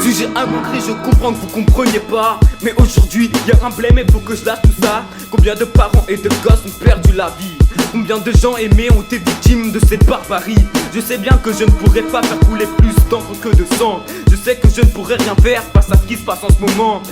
Si j'ai un manqué, je comprends que vous compreniez pas. Mais aujourd'hui, y'a un blême et faut que je lâche tout ça. Combien de parents et de gosses ont perdu la vie? Combien de gens aimés ont été victimes de cette barbarie? Je sais bien que je ne pourrais pas faire couler plus d'encre que de sang. Je sais que je ne pourrais rien faire face à ce qui se passe en ce moment.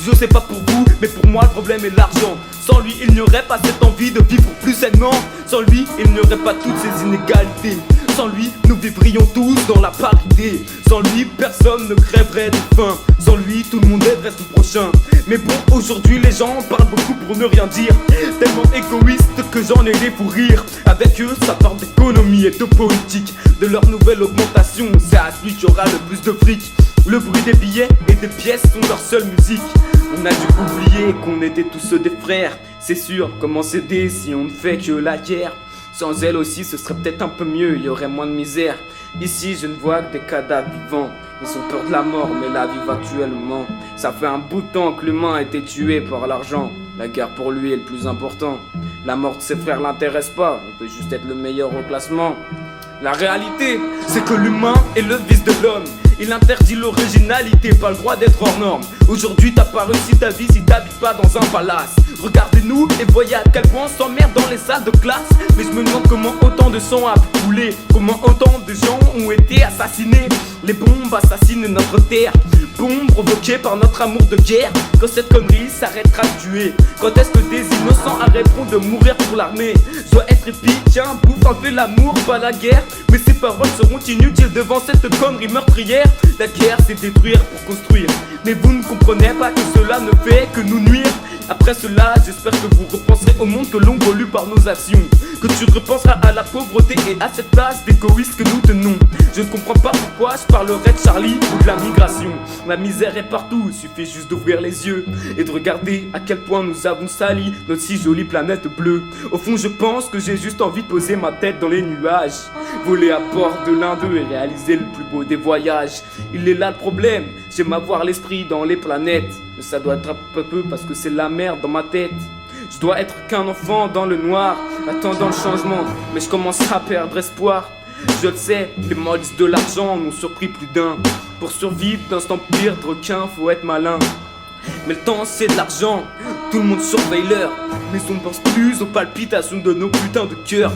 Je sais pas pour vous, mais pour moi le problème est l'argent. Sans lui, il n'y aurait pas cette envie de vivre plus sainement. Sans lui, il n'y aurait pas toutes ces inégalités. Sans lui, nous vivrions tous dans la parité. Sans lui, personne ne crèverait de faim. Sans lui, tout le monde aiderait son prochain. Mais bon, aujourd'hui, les gens parlent beaucoup pour ne rien dire. Tellement égoïstes que j'en ai les fous rire. Avec eux, ça parle d'économie et de politique. De leur nouvelle augmentation, c'est à celui qui aura le plus de fric. Le bruit des billets et des pièces sont leur seule musique. On a dû oublier qu'on était tous des frères. C'est sûr, comment s'aider si on ne fait que la guerre? Sans elle aussi, ce serait peut-être un peu mieux, il y aurait moins de misère. Ici, je ne vois que des cadavres vivants. Ils ont peur de la mort, mais la vivent actuellement. Ça fait un bout de temps que l'humain a été tué par l'argent. La guerre pour lui est le plus important. La mort de ses frères l'intéresse pas, il peut juste être le meilleur au classement. La réalité, c'est que l'humain est le vice de l'homme. Il interdit l'originalité, pas le droit d'être hors norme. Aujourd'hui t'as pas réussi ta vie si t'habites pas dans un palace. Regardez-nous et voyez à quel point on s'emmerde dans les salles de classe. Mais je me demande comment autant de sang a pu couler. Comment autant de gens ont été assassinés. Les bombes assassinent notre terre. Bombes provoquées par notre amour de guerre. Quand cette connerie s'arrêtera de tuer? Quand est-ce que des innocents arrêteront de mourir pour l'armée? Je dois être épique, tiens, bouffe un peu l'amour, pas la guerre. Mais ces paroles seront inutiles devant cette connerie meurtrière. La guerre c'est détruire pour construire. Mais vous ne comprenez pas que cela ne fait que nous nuire. Après cela, j'espère que vous repenserez au monde que l'on pollue par nos actions. Que tu repenseras à la pauvreté et à cette place d'égoïste que nous tenons. Je ne comprends pas pourquoi je parlerai de Charlie ou de la migration. La misère est partout, il suffit juste d'ouvrir les yeux et de regarder à quel point nous avons sali notre si jolie planète bleue. Au fond, je pense que j'ai juste envie de poser ma tête dans les nuages, voler à bord de l'un d'eux et réaliser le plus beau des voyages. Il est là le problème, j'aime avoir l'esprit dans les planètes. Mais ça doit être un peu parce que c'est la merde dans ma tête. Je dois être qu'un enfant dans le noir, attendant le changement, mais je commence à perdre espoir. Je le sais, les molles de l'argent m'ont surpris plus d'un. Pour survivre dans cet empire de requins, faut être malin. Mais le temps c'est de l'argent, tout le monde surveille l'heure. Mais on ne pense plus aux palpitations de nos putains de cœurs.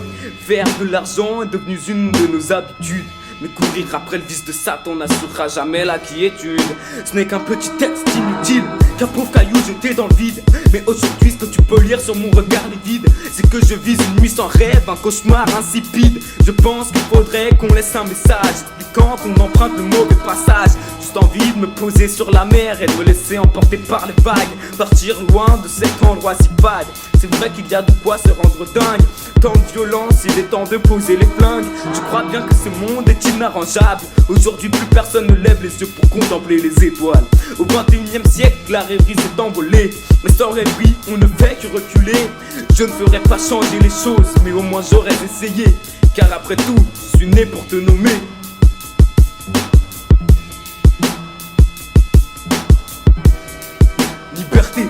Faire de l'argent est devenu une de nos habitudes. Mais courir après le vice de Satan n'assurera jamais la quiétude. Ce n'est qu'un petit texte inutile, qu'un pauvre caillou jeté dans le vide. Mais aujourd'hui ce que tu peux lire sur mon regard livide, c'est que je vise une nuit sans rêve, un cauchemar insipide. Je pense qu'il faudrait qu'on laisse un message expliquant qu'on emprunte le mauvais passage. Juste envie de me poser sur la mer et de me laisser emporter par les vagues. Partir loin de cet endroit si fade. C'est vrai qu'il y a de quoi se rendre dingue. Tant de violence, il est temps de poser les flingues. Je crois bien que ce monde est inarrangeable. Aujourd'hui plus personne ne lève les yeux pour contempler les étoiles. Au 21e siècle, la rêverie s'est envolée. Mais sans rêverie, on ne fait que reculer. Je ne ferai pas changer les choses, mais au moins j'aurais essayé. Car après tout, je suis né pour te nommer. Liberté.